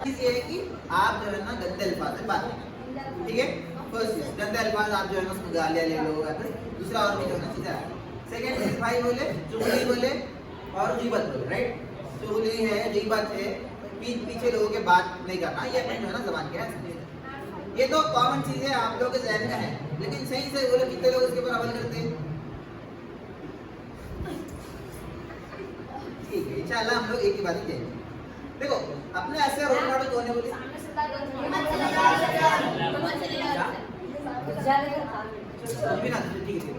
चीज ये है कि आप जो है ना गंदे अल्फाज से बात करें, ठीक है। फर्स्ट चीज गंदे अल्फाज आप जो है ना उसमें गालियाँ ले लो या फिर दूसरा और भी जो है ना चीज़ें आए। सेकेंड चीज भाई बोले चुगली बोले और गीबत बोले, राइट। चुगली है, गीबत है, पीछे लोगों के बात नहीं करना, ये अपने जो है ना जबान के है। ये तो कॉमन चीज है, आप लोगों के जहन में है, लेकिन सही से बोले कितने लोग इसके ऊपर अमल करते हैं? ठीक है, इंशाल्लाह हम लोग एक ही बात ही कहेंगे। देखो अपने ऐसे रोल मॉडल कौन है बोले? ठीक है,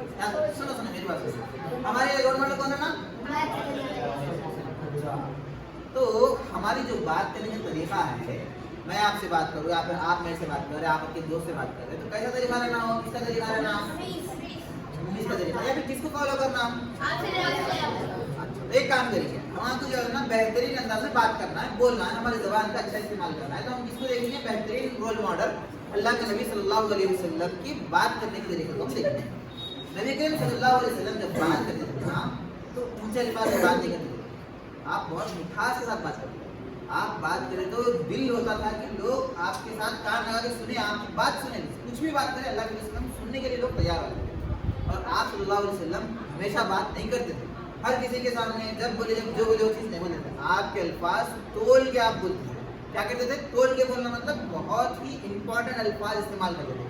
सुनो सुनो मेरी बात सुनो। हमारे रोल मॉडल कौन है ना? तो हमारी जो बात करने का तरीका है, मैं आपसे बात करूँ या फिर आप मेरे से बात कर रहे हैं, आप अपने दोस्त से बात कर रहे हैं, तो कैसा तरीका रहना हो? किसका तरीका रहना? इसका तरीका, या फिर किसको फॉलो करना? एक काम करिए, हमको जो है ना बेहतरीन अंदाज में बात करना है, बोलना है, हमारी ज़बान का अच्छा इस्तेमाल करना है। तो हम किसको देखेंगे? बेहतरीन रोल मॉडल अल्लाह के नबी सल्लल्लाहु अलैहि वसल्लम की बात करने के तरीके को हम देखेंगे। नबी करीम सल्लल्लाहु अलैहि वसल्लम जब बात करते थे ना, तो ऊंचे अल्फाज में बात नहीं करते थे, आप बहुत मिठास के साथ बात करते थे। आप बात करें तो दिल होता था कि लोग आपके साथ कान लगा के सुने, आपकी बात सुने, कुछ भी बात करें अल्लाह के वसल्लम सुनने के लिए लोग तैयार होते थे। और आप सल्लल्लाहु अलैहि वसल्लम हमेशा बात नहीं करते थे, हर किसी के सामने जब बोले, जब जो बोले वो चीज़ नहीं बोलते थे। आपके अल्फाज तोल के आप बोलते थे। क्या कहते थे? तोल के बोलना मतलब बहुत ही इंपॉर्टेंट अल्फाज इस्तेमाल करते थे।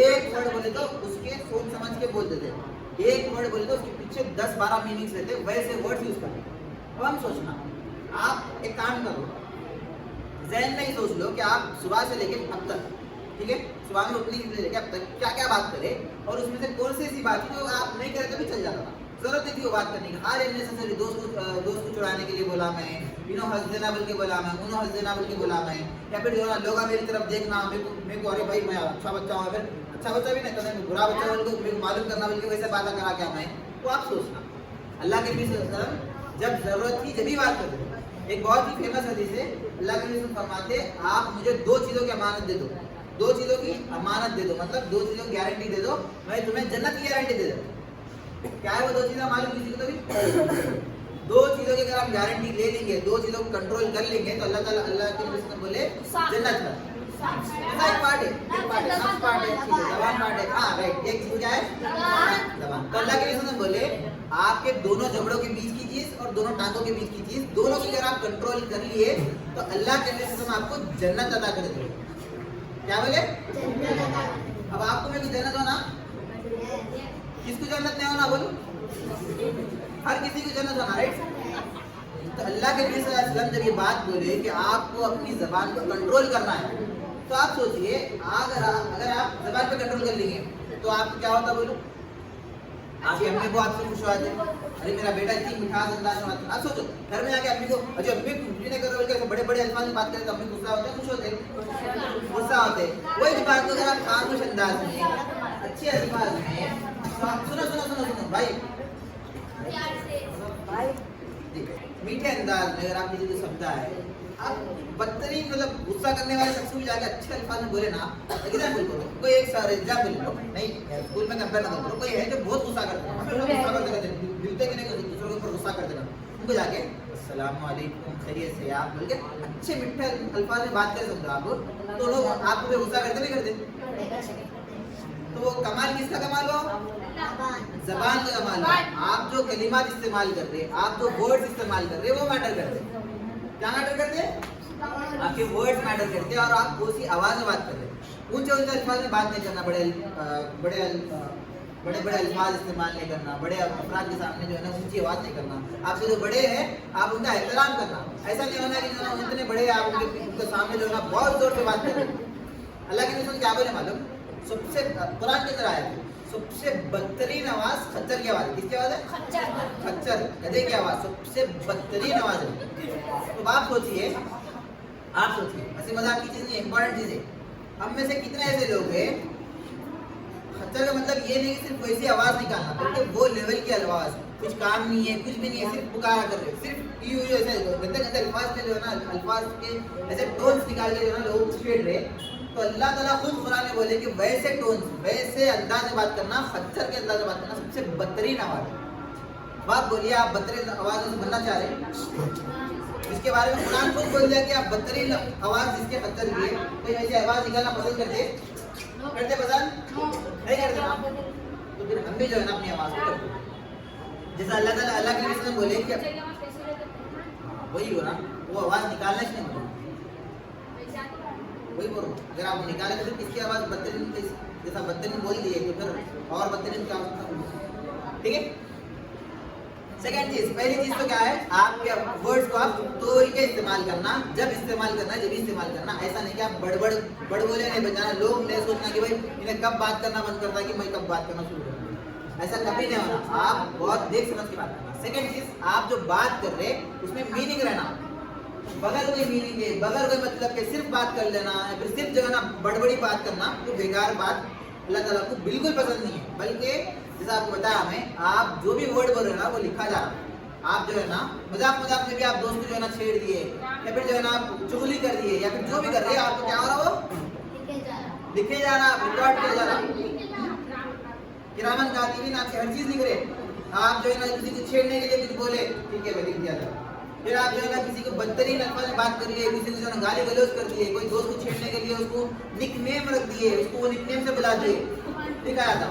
एक वर्ड बोले तो उसके सोच समझ के बोलते थे, एक वर्ड बोले तो उसके पीछे 10-12 मीनिंग्स रहते, वैसे वर्ड्स यूज करते थे। अब हम सोचना, आप एक काम करो, ज़हन में ही सोच लो कि आप सुबह से लेके अब तक, ठीक है, सुबह में उठने से लेके अब तक क्या क्या बात करें, और उसमें से कौन सी ऐसी बात जो आप नहीं करे तो भी चल जाता था, जरूरत नहीं थी वो बात करने की। हर नेसेसरी दोस्त को चुराने के लिए बोला मैं, हंस देना बोल के बोला मैं, हंस देना बोल के बोला मैं, या फिर लोग मेरी तरफ देखना, मेरे को अरे भाई मैं अच्छा बच्चा हूँ, फिर अच्छा बच्चा भी नहीं करना, मैं बुरा बच्चा बोल को मेरे को मालूम करना बोल के वैसे बात करा क्या मैं। तो आप सोचना, अल्लाह के नबी सल्लल्लाहु अलैहि वसल्लम जब जरूरत थी जब ही बात करते थे। एक बहुत ही फेमस हदीस है, अल्लाह के नबी फरमाते आप मुझे 2 चीज़ों की अमानत दे दो, 2 चीज़ों की अमानत दे दो, मतलब 2 चीज़ों की गारंटी दे दो, मैं तुम्हें जन्नत की गारंटी दे दूँ। क्या है वो 2 चीज़ें? मालूम किसी को? तो भी 2 चीज़ों की अगर हम गारंटी ले लेंगे, 2 चीज़ों को कंट्रोल कर लेंगे, तो अल्लाह ताला, अल्लाह के नबी ने बोले जन्नत में एक पार्ट है, नफ्स पार्ट है, ज़बान पार्ट है, हाँ राइट, एक चीज़ क्या है? ज़बान। तो अल्लाह के नबी ने बोले आपके दोनों जबड़ों के बीच की चीज़ और दोनों टांगों के बीच की चीज़, दोनों की अगर आप कंट्रोल कर लिए तो अल्लाह के नबी आपको जन्नत अता कर देंगे। क्या बोले? अब आपको मेरे को जन्नत होना, किसको जन्नत नहीं होना बोलो? हर किसी को जन्नत होना, राइट। तो अल्लाह के नबी सल्लल्लाहु अलैहि वसल्लम जब ये बात बोले कि आपको अपनी ज़बान को कंट्रोल करना है, तो आप सोचिए अगर आप ज़बान पे कंट्रोल कर लेंगे तो आपको क्या होता बोलो? आपकी अम्मी को आपसे खुश होते, अरे मेरा बेटा इतनी मिठास अंदाज में बात। आप सोचो घर में जाके अम्मी को, अच्छा अम्मी कुछ नहीं कर रहे हो, बड़े बड़े अल्फाज में बात करें तो अम्मी गुस्सा होते, खुश होते, गुस्सा होते। वही बात को अगर आप खामोश अंदाज में, अच्छे अल्फाज में, सुनो सुनो सुनो सुनो भाई, मीठे अंदाज में अगर आप किसी को समझा है, आप बदतरीन मतलब गुस्सा करने वाले शख्स को भी जाके अच्छे अल्फाज में बोले ना, एग्जाम्पल बोलो, कोई एक सारे एग्जाम्पल लो, नहीं स्कूल में कंपेयर ना करो, कोई है जो बहुत गुस्सा करते हैं, गुस्सा करते दिलते कि नहीं दूसरों के ऊपर गुस्सा करते ना, उनको जाके अस्सलाम वालेकुम खैरियत से आप बोल के अच्छे मीठे अल्फाज में बात करें समझो आप, तो लोग आपको गुस्सा करते नहीं करते? तो वो कमाल किसका कमाल हो? ज़बान का कमाल हो। आप जो कलिमात इस्तेमाल कर रहे हैं, आप जो वर्ड्स इस्तेमाल कर रहे हैं, वो मैटर करते हैं। क्या मैटर करते हैं? आपके वर्ड्स मैटर करते हैं, और आप उसी आवाज़ में बात कर रहे हैं। ऊंचे ऊंचे अल्फाज में बात नहीं करना, बड़े बड़े अल्फाज इस्तेमाल नहीं करना, बड़े अफराद के सामने जो है ना ऊंची आवाज़ नहीं करना। आपसे जो बड़े हैं आप उनका एहतराम करना, ऐसा नहीं होना कि जो इतने बड़े हैं आप उनके सामने जो है ना बहुत जोर से बात कर रहे हैं। अल्लाह के नबी क्या बोले मालूम? सबसे कुरान के अंदर आया है, सबसे बदतरीन आवाज खच्चर की आवाज है। किसकी आवाज है? खच्चर, गधे की आवाज सबसे बदतरीन आवाज है। तो आप सोचिए, हंसी मजाक की चीज नहीं, इंपॉर्टेंट चीज है। हम में से कितने ऐसे लोग हैं, खच्चर का मतलब ये नहीं कि सिर्फ वैसी आवाज निकालना, बल्कि वो लेवल की आवाज, कुछ काम नहीं है, कुछ भी नहीं है, सिर्फ पुकारा कर रहे, सिर्फ यू ऐसे गंदे गंदे अल्फाज में जो है ना, अल्फाज के ऐसे टोन्स निकाल के जो है ना लोग छेड़ रहे। तो अल्लाह ताला खुद कुरान में बोले कि वैसे टोन, वैसे अंदाज में बात करना, खच्चर के अंदाज में बात करना सबसे बदतरीन आवाज है। बात बोलिए, आप बदतरीन आवाज से बनना चाह रहे हैं? जिसके बारे में कुरान खुद बोल दिया कि आप बदतरीन आवाज जिसके खत्तर की है, कोई ऐसी आवाज निकालना पसंद करते पसंद नहीं करते ना? तो फिर हम भी जो है ना अपनी आवाज को करते हैं। जैसा अल्लाह ताला अल्लाह के नबी वसल्लम बोले कि वही हो ना, वो आवाज निकालना ही नहीं, वही बोलो। अगर आप निकाले तो फिर किसकी आवाज बदतरीन, जैसा बदतरीन बोल दिए तो फिर और बदतरीन क्या होता? ठीक है। सेकंड चीज, पहली चीज तो क्या है, आपके वर्ड्स को आप तोड़ के इस्तेमाल करना, जब इस्तेमाल करना जब इस्तेमाल करना। ऐसा नहीं कि आप बड़ बोले नहीं बजाना, लोग नहीं सोचना कि भाई इन्हें कब बात करना बंद करता है कि मैं कब बात करना शुरू करूँ, ऐसा कभी नहीं होना। आप बहुत देख समझ के बात करना। सेकंड चीज, आप जो बात कर रहे उसमें मीनिंग रहना, बगैर कोई मीनिंग है, बगैर कोई मतलब के सिर्फ बात कर लेना या फिर सिर्फ जो है ना बड़ी बात करना, तो बेकार बात अल्लाह ताला को बिल्कुल पसंद नहीं है। बल्कि जैसा आपको बताया हमें, आप जो भी वर्ड बोल रहे हैं ना वो लिखा जा रहा है। आप जो है ना मजाक में भी आप दोस्त को जो है ना छेड़ दिए या फिर जो है ना चुगली कर दिए या फिर जो भी कर रहे हैं, आपको क्या हो रहा, वो लिखे जा रहा, रिकॉर्ड किया जा रहा। किरामन कातिबीन आपकी हर चीज लिख रहे। आप जो है ना किसी को छेड़ने के लिए कुछ बोले, ठीक है भाई लिख दिया जा। फिर आप जो है ना किसी को बदतरीन अल्फाज में बात कर लिए, किसी को जो है ना गाली गलौज कर दिए, कोई दोस्त को छेड़ने के लिए उसको निकनेम रख दिए, उसको वो निकनेम से बुला दिए, लिखाया था।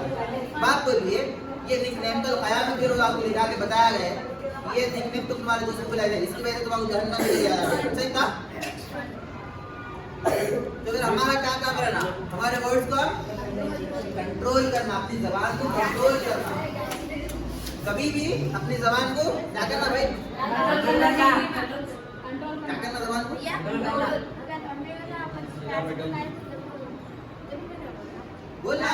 बात बोलिए, ये निकनेम तो क़यामत के रोज़ आपको लिखा के बताया गया है, ये निकनेम तो तुम्हारे दोस्त को बुलाया जाए, इसकी वजह से तुम्हारे जहन्नम में ले जा रहा है। सही था? तो फिर हमारा क्या काम रहना, हमारे वर्ड्स को कंट्रोल करना, अपनी जबान को कंट्रोल करना। कभी भी अपनी जबान को क्या करना भाई, क्या करना जबान को, बोलना।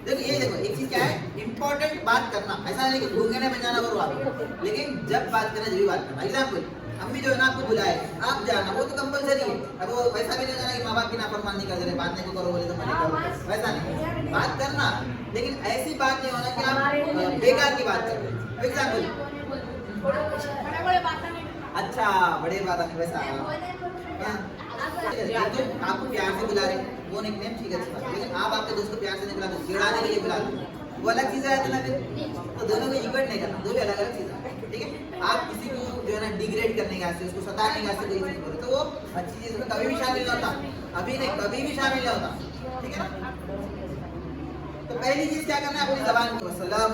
देखो ये देखो एक चीज क्या है, इंपॉर्टेंट बात करना, ऐसा नहीं कि घूमने नहीं बजाना करो आप, लेकिन जब बात करना जब भी बात करना। एग्जाम्पल, हम भी जो है ना आपको बुलाए, आप जाना वो तो कंपलसरी है। अब वो वैसा भी नहीं जाना कि माँ बाप की नाफरमानी कर दे, बात नहीं करो बोले तो मना करो, वैसा नहीं, बात करना। लेकिन ऐसी बात नहीं होना कि आप बेकार की बात कर रहे हैं। एग्जाम्पल, अच्छा बड़े बात नहीं, वैसा तो आपको प्यार से बुला रहे, वो निकनेम ठीक है, लेकिन आप आपके दोस्त को प्यार से नहीं बुला रहे, चिढ़ाने के लिए बुला रहे, वो अलग चीज है ना। तो दोनों को इक्वल नहीं करना, दो भी अलग अलग चीज है। ठीक है। आप किसी को जो है ना डिग्रेड करने के वास्ते, उसको सताने के वास्ते कोई चीज बोले तो वो अच्छी चीज में कभी भी शामिल नहीं होता, अभी नहीं कभी भी शामिल नहीं होता। ठीक है ना। तो पहली चीज क्या करना है, अपनी जबान को सलाम